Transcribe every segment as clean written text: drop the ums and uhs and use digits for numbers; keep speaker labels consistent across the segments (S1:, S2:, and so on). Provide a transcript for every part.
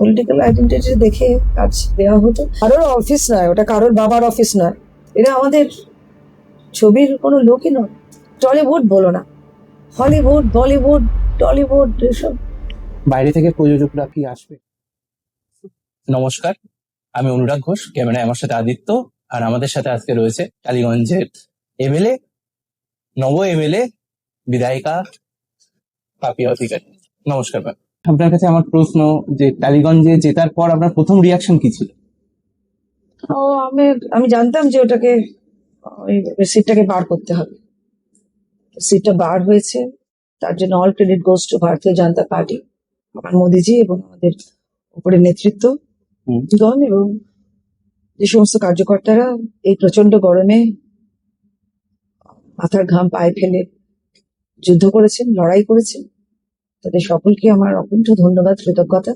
S1: Political identity দেখে কাজ দেওয়া হতো। কারোর অফিস নয় ওটা, কারোর বাবার অফিস নয়, এরা আমাদের ছবির কোনো লোকই নয়। টলিউড বলো না, হলিউড, বলিউড, টলিউড এসব।
S2: বাইরে থেকে প্রযোজকরা কি আসবে? নমস্কার, আমি অনুরাগ ঘোষ, ক্যামেরায় আমার সাথে আদিত্য, আর আমাদের সাথে আজকে রয়েছে টালিগঞ্জের এমএলএ, নব এমএলএ, বিধায়িকা পাপিয়া অধিকারী। নমস্কার ম্যাম। আপনার কাছে আমার প্রশ্ন, যে টালিগঞ্জে জেতার পর আপনার প্রথম রিয়াকশন কি ছিল?
S1: ও আমি জানতাম যে ওটাকে, ওই সিটটাকে বার করতে হবে। সিটটা বার হয়েছে, তার জন্য অল ক্রেডিট গোজ টু ভারতীয় জনতা পার্টি, আমার মোদিজি এবং আমাদের উপরে নেতৃত্ব গণ এবং যে সমস্ত কার্যকর্তারা এই প্রচন্ড গরমে মাথার ঘাম পায়ে ফেলে যুদ্ধ করেছেন, লড়াই করেছেন, তাদের সকলকে আমার অকুণ্ঠ ধন্যবাদ, কৃতজ্ঞতা।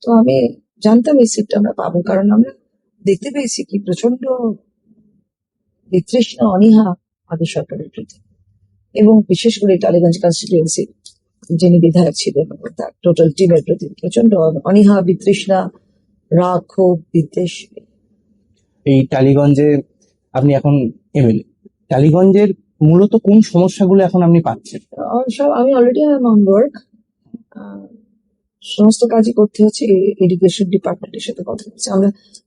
S1: তো আমি জানতাম এই সিটটা আমরা পাবো, কারণ আমরা দেখতে পেয়েছি কি প্রচন্ড বিতৃষ্ণা, অনীহা আমাদের সরকারের প্রতি, এবং বিশেষ করে টালিগঞ্জ কনস্টিটিউয়েন্সি যিনি বিধায়ক ছিলেন তার টোটাল টিমের প্রতি প্রচন্ড অনীহা, বিতৃষ্ণা, রাগ, ক্ষোভ, বিদ্বেষ।
S2: এই টালিগঞ্জে আপনি এখন এমএলএ, টালিগঞ্জের মূলত কোন সমস্যাগুলো এখন আপনি পাচ্ছেন?
S1: সব আমি অলরেডি অন ওয়ার্ক, সমস্ত কাজই করতে হচ্ছে। এডুকেশন ডিপার্টমেন্টের সাথে কথা বলছি,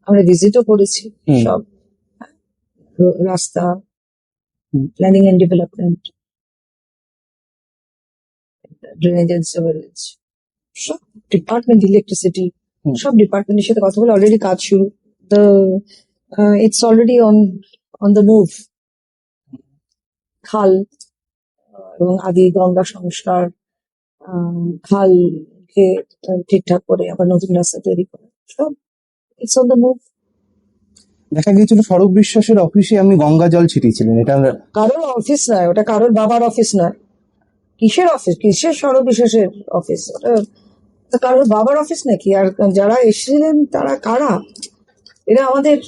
S1: আমরা ভিজিটও করেছি সব রাস্তা, planning and development, drainage and sewerage, সব ডিপার্টমেন্ট, ইলেকট্রিসিটি, সব ডিপার্টমেন্টের সাথে কথা বলে অলরেডি কাজ শুরু। তো it's already on the move. খাল এবং আদি গঙ্গা সংস্কার, খালকে ঠিকঠাক করে আবার নতুন রাস্তা তৈরি করা, সব ইটস অন দ্য মুভ।
S2: দেখা গিয়েছিল সড়ক বিশ্বাসের অফিসে আপনি গঙ্গা জল ছিটিয়েছিলেন, এটা
S1: কারোর অফিস নয় ওটা, কারোর বাবার অফিস নয়। কিসের অফিস, কিসের সড়ক বিশেষের অফিস? ওটা কারোর বাবার অফিস নাকি? আর যারা এসেছিলেন তারা কারা? এরা আমাদের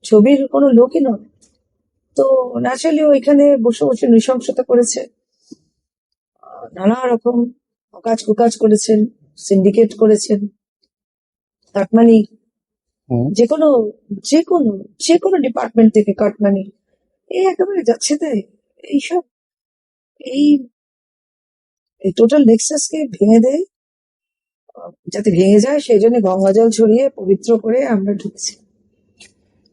S1: ছবির কোনো লোকই নয়। তো ন্যাচারালি ওইখানে বসে বসে নৃশংসতা করেছে, নানা রকম অকাজ কুকাজ করেছেন, সিন্ডিকেট করেছেন, কাটমানি, যে কোনো যে কোনো যে কোনো ডিপার্টমেন্ট থেকে কাটমানি, এই একেবারে যাচ্ছে তাই। এইসব এই টোটাল নেক্সাসকে ভেঙে দেয়, যাতে ভেঙে যায় সেই জন্য গঙ্গা জল ছড়িয়ে পবিত্র করে আমরা ঢুকছি।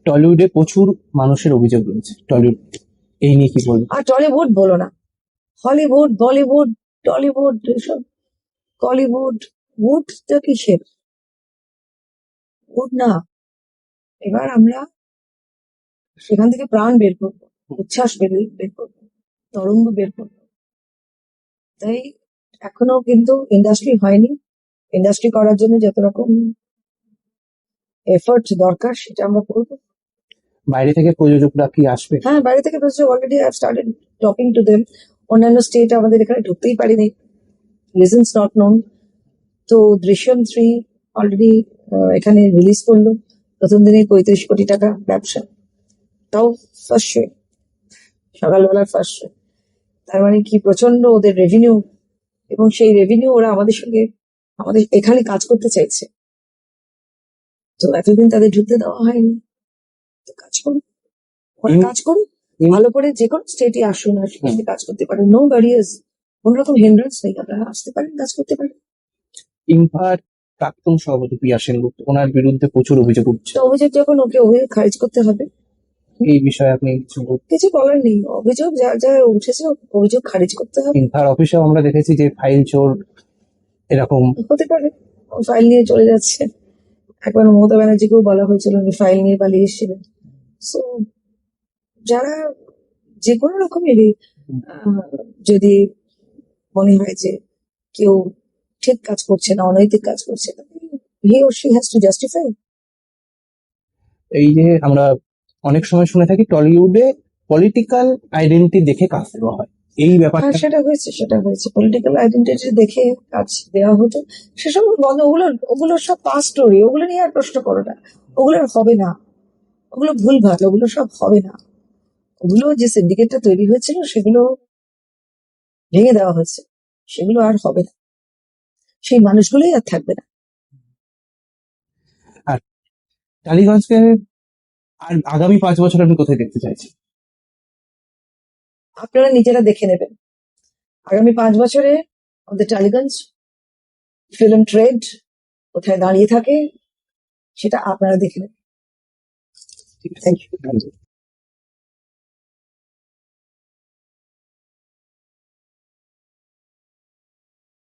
S2: টলিউডে প্রচুর মানুষের অভিযোগ রয়েছে, টলিউড এই নিয়ে কি বলবো?
S1: আর টলিউড বলো না, হলিউড, বলিউড, টলিউড এসব। কলিউড, উডটা কিসের? উড না। এবার আমরা সেখান থেকে প্রাণ বের করবো, উচ্ছ্বাস বের করবো, তরঙ্গ বের করবো। তাই এখনো কিন্তু ইন্ডাস্ট্রি হয়নি। ইন্ডাস্ট্রি করার জন্য যত রকম এফোর্ট দরকার সেটা আমরা করবো।
S2: বাইরে থেকে প্রযোজকরা কি আসবে?
S1: হ্যাঁ, বাইরে থেকে প্রচুর already I have started talking to them. অন্যান্য স্টেট আমাদের এখানে ঢুকতেই পারিনি, রিজনস নট নোন। তো দৃশ্যম 3 অলরেডি এখানে রিলিজ করলো, প্রথম দিনে 35 কোটি টাকা ব্যবসা, তাও ফার্স্ট শো, সকালবেলার ফার্স্ট শো। তার মানে কি প্রচন্ড ওদের রেভিনিউ, এবং সেই রেভিনিউ ওরা আমাদের সঙ্গে আমাদের এখানে কাজ করতে চাইছে। তো এতদিন তাদের ঢুকতে দেওয়া হয়নি, তো কাজ করুন, ওরা কাজ করুন ভালো করে, যে কোনো স্টেটে আসুন আর সেখানে কাজ করতে পারেন, নো ব্যারিয়ার্স, কোন রকম হিন্ড্রেন্স নেই, আপনারা আসতে পারেন, কাজ করতে পারেন।
S2: ইনফার প্রাক্তন সভাপতি প্রিয়া সেনগুপ্ত, ওনার বিরুদ্ধে প্রচুর অভিযোগ উঠছে,
S1: তো অভিযোগ যখন, ওকে অভিযোগ খারিজ করতে হবে।
S2: এই বিষয়ে আপনি কিছু বলবেন?
S1: কিছু বলার নেই, অভিযোগ যা যা উঠেছে অভিযোগ খারিজ করতে হবে।
S2: ইনফার অফিসেও আমরা দেখেছি যে ফাইল চোর এরকম
S1: হতে পারে, ফাইল নিয়ে চলে যাচ্ছে। একবার মমতা ব্যানার্জিকেও বলা হয়েছিল উনি ফাইল নিয়ে পালিয়ে এসেছিলেন। সো যারা যে কোনো রকমেরই যদি মনে হয় যে কেউ ঠিক কাজ করছে না, অনৈতিক কাজ করছে না, he or she has to justify.
S2: এই যে আমরা অনেক সময় শুনে থাকি টলিউডে পলিটিক্যাল আইডেন্টিটি দেখে কাজ দেওয়া হয়, এই ব্যাপারটা
S1: হ্যাঁ, সেটা হয়েছে পলিটিক্যাল আইডেন্টিটি দেখে কাজ দেওয়া হতো। সেসব বন্ধ, ওগুলো সব পাস স্টোরি, ওগুলো নিয়ে আর প্রশ্ন করো না, ওগুলো আর হবে না, ওগুলো ভুলভাল, ওগুলো সব হবে না। ওগুলো যে সিন্ডিকেটটা তৈরি হয়েছিল সেগুলো ভেঙে দেওয়া হয়েছে, সেগুলো আর হবে না, সেই মানুষগুলোই আর থাকবে না।
S2: টালিগঞ্জকে আর আগামী 5 বছর আপনি কোথায় দেখতে চাইছেন?
S1: আপনারা নিজেরা দেখে নেবেন আগামী 5 বছরে আমাদের টালিগঞ্জ ফিল্ম ট্রেড কোথায় দাঁড়িয়ে থাকে, সেটা আপনারা দেখে নেবেন।
S2: ঠিক আছে,
S1: থ্যাংক ইউ।
S2: ধন্যবাদ।